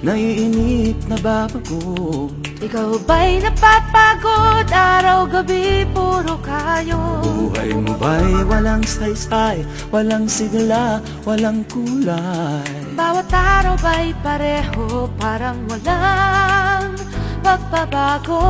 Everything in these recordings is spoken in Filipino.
naiinip na babago. Ikaw ba'y napapagod? Araw-gabi puro kayo. Buhay mo ba'y walang saysay, walang sigla, walang kulay? Bawat araw ba'y pareho, parang walang pagbabago?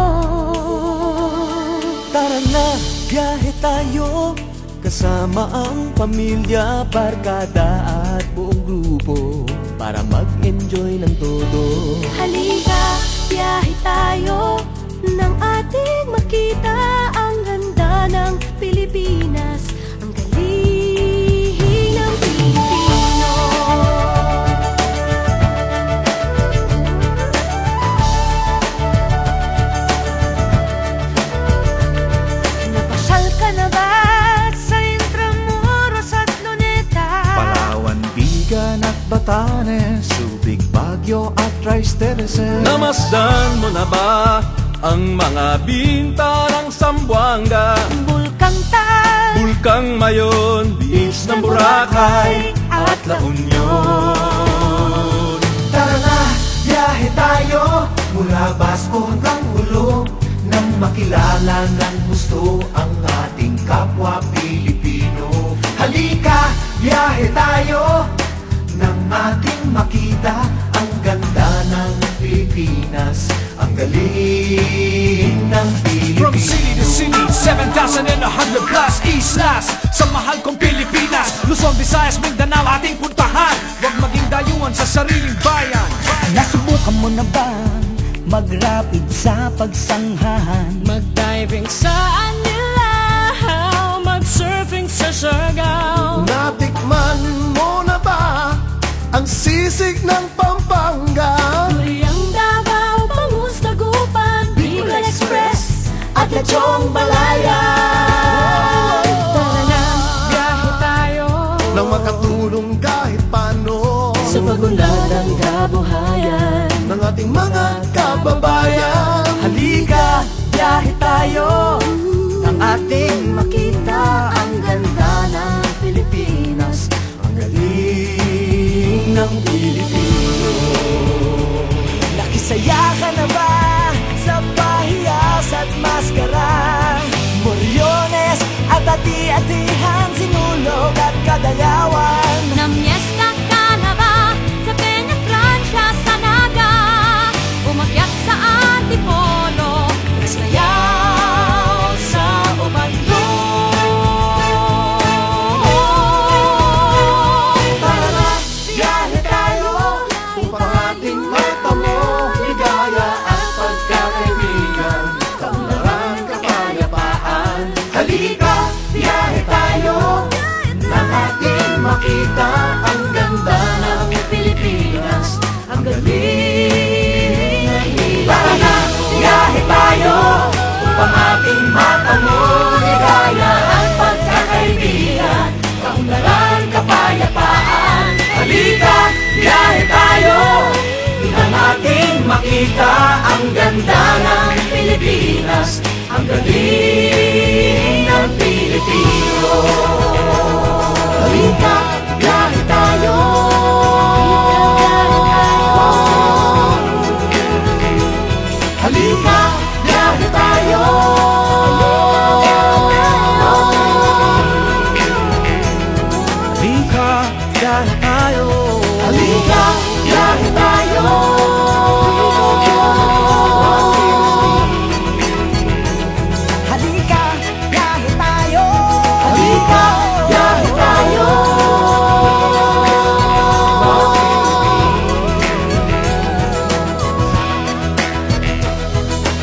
Tara na, biyahe tayo, kasama ang pamilya, barkada at buong grupo, para mag-enjoy ng todo. Halika, biyahe tayo, nang ating makita ang ganda ng Pilipinas, ang galing ng Pilipino. Napasyal ka na ba sa Intramuros at Luneta? Palawan, Bigan at Batanes, Subic, Baguio at Rice-Terraces. Namasdan mo na ba ang mga bintarang Zamboanga, Bulkang Tal, Bulkang Mayon, Beach ng Boracay at La Union? Tara na, biyahe tayo, mula Basco hanggang Ulo, nang makilala ng gusto ang ating kapwa Pilipino. Halika, biyahe tayo, nang ating makita ang ganda ng Pilipinas, ang galing ng Pilipino. From city to city, 7,100 plus islas, sa mahal kong Pilipinas, Luzon, Visayas, Mindanao ating puntahan. Huwag maging dayuhan sa sariling bayan. Nasubukan mo na bang mag-rapid sa pagsanghahan? mag-diving sa Anilaw, mag-surfing sa Siargao. Natikman mo na ba ang sisig ng Pampanga? Duriang Davao, Bangus, Dagupan, Bicol Express at Lechong Balaya. Tara na, biyahe tayo, Nang makatulong kahit paano sa pagunlad ng kabuhayan ng ating mga kababayan. Halika, biyahe tayo, nang ating makita ang ganda ng Pilipinas, ang galing ng Pilipino. Nakisaya ka na ba sa pahiyas at maskara? Moriones at ati-atihan, Sinulog at Kadayawan. Namyesta ka na ba sa Peña Francia, sa Naga? Umakyat sa Antipolo, nasayaw sa Ubando. Tara na, biyahe tayo, upang ating matamo ligaya at pagkakaibigan, kaunlaran, kapayapaan. Halika, biyahe tayo, nang ating makita ang ganda ng Pilipinas, ang galing ng Pilipinas. Tara na, biyahe tayo, upang ating matamo ligaya at pagkakaibigan, kaunlaran, kapayapaan. Halika, biyahe tayo, nang ating makita ang ganda ng Pilipinas, ang galing ng Pilipino. Halika, biyahe tayo. Halika, biyahe tayo. Halika, biyahe tayo. Halika, biyahe tayo. Halika, biyahe tayo. Halika, biyahe tayo.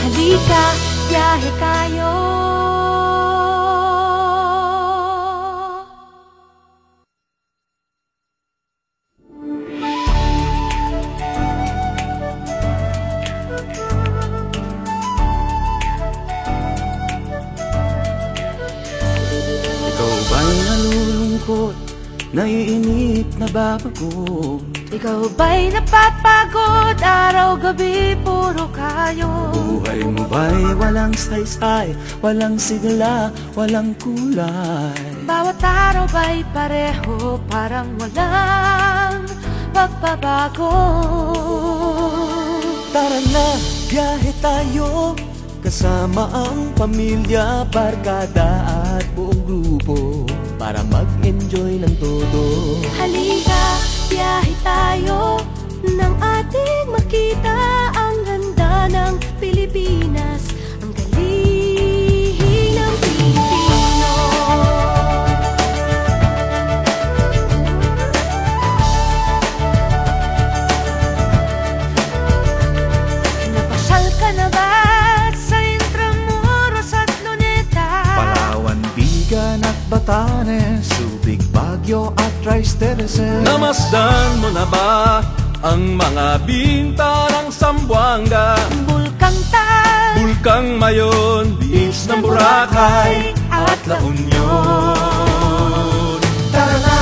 Halika, biyahe tayo. Ikaw ba'y nalulungkot, naiinip na babago? Ikaw ba'y napapagod? Araw-gabi puro kayo. Buhay mo ba'y walang saysay, walang sigla, walang kulay? Bawat araw ba'y pareho, parang walang pagbabago. Tara na, biyahe tayo, kasama ang pamilya, barkada at buong grupo, para mag-enjoy ng todo. Halika, biyahe tayo, nang ating makita ang ganda ng Pilipinas, ang galing ng Pilipino. Napasyal ka na ba sa Intramuros at Luneta? Palawan, Bigan at Batanes, Subic, Baguio at Tristereses. Namasdan mo na ba ang mga binta ng Zamboanga, Bulkang Tal, Bulkang Mayon, Beach ng Boracay at La Union? Tara na,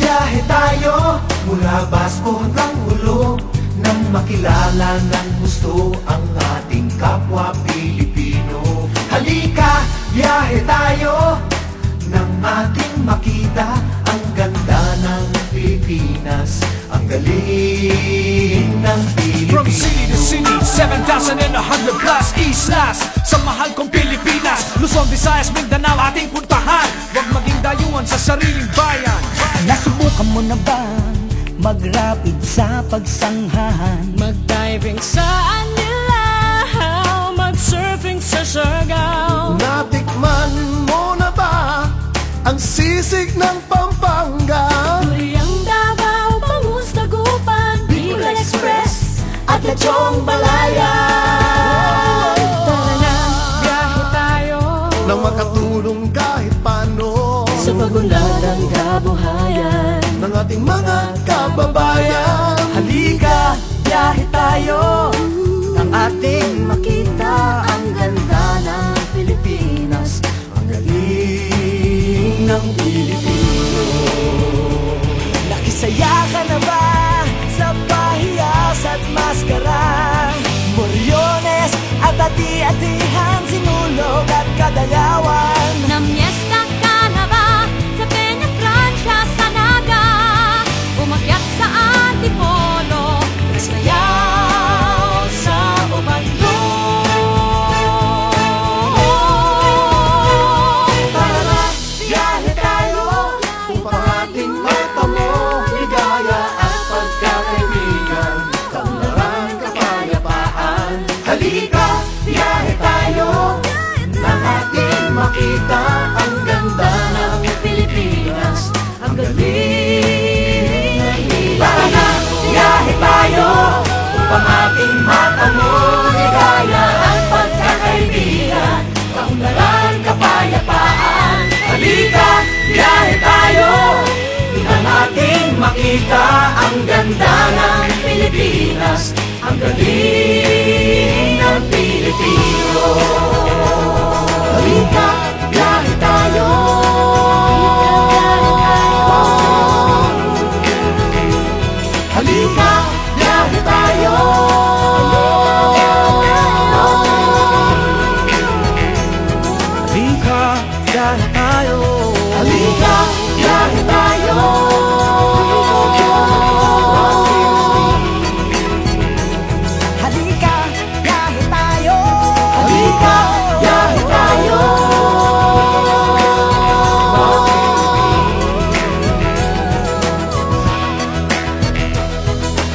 biyahe tayo, mula Basco hanggang Ulo, nang makilala ng gusto ang ating kapwa Pilipino. Halika, biyahe tayo, nang ating makita ang ganda ng Pilipinas, ang galing ng Pilipino. From city to city, 7,100 plus islas sa mahal kong Pilipinas. Luzon, Visayas, Mindanao ating puntahan. Huwag maging dayuhan sa sariling bayan. Nasubukan mo na bang mag-rapid sa pagsanghahan? Mag-diving sa Anilaw, mag-surfing sa Siargao. Natikman mo na ba ang sisig ng Pampanga? Duriang Davao, Bangus, Dagupan, Bicol Express at Lechong Balaya. Tara na, biyahe tayo Nang makatulong kahit paano Sa pagunlad ng kabuhayan, ng ating mga kababayan. Halika, biyahe tayo, nang ating makita ang ganda ng Pilipinas, ang galing ng Pilipino. Nakisaya ka na ba sa pahiyas at maskara? Moriones at ati-atihan, Sinulog at Kadayawan. Namiesta ka na ba sa Peña Francia, sa Naga? Umakyat sa Antipolo, Sayaw sa Umando. Tara na, biyahe tayo, upang ating matamo ligaya at pagkakaibigan, kaunlaran, kapayapaan. Halika, biyahe tayo, nang ating makita ang ganda ng Pilipinas, ang galing ng Pilipino. Tara na, biyahe tayo, upang ating matamo ligaya at pagkakaibigan, kaunlaran, kapayapaan. Halika, biyahe tayo, nang ating makita ang ganda ng Pilipinas, ang galing ng Pilipino. Halika, biyahe tayo. Halika, biyahe tayo. Halika, biyahe tayo. Halika, biyahe tayo. Halika, biyahe tayo. Halika, biyahe tayo.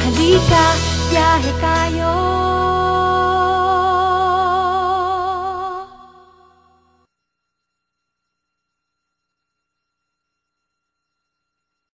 halika, biyahe tayo.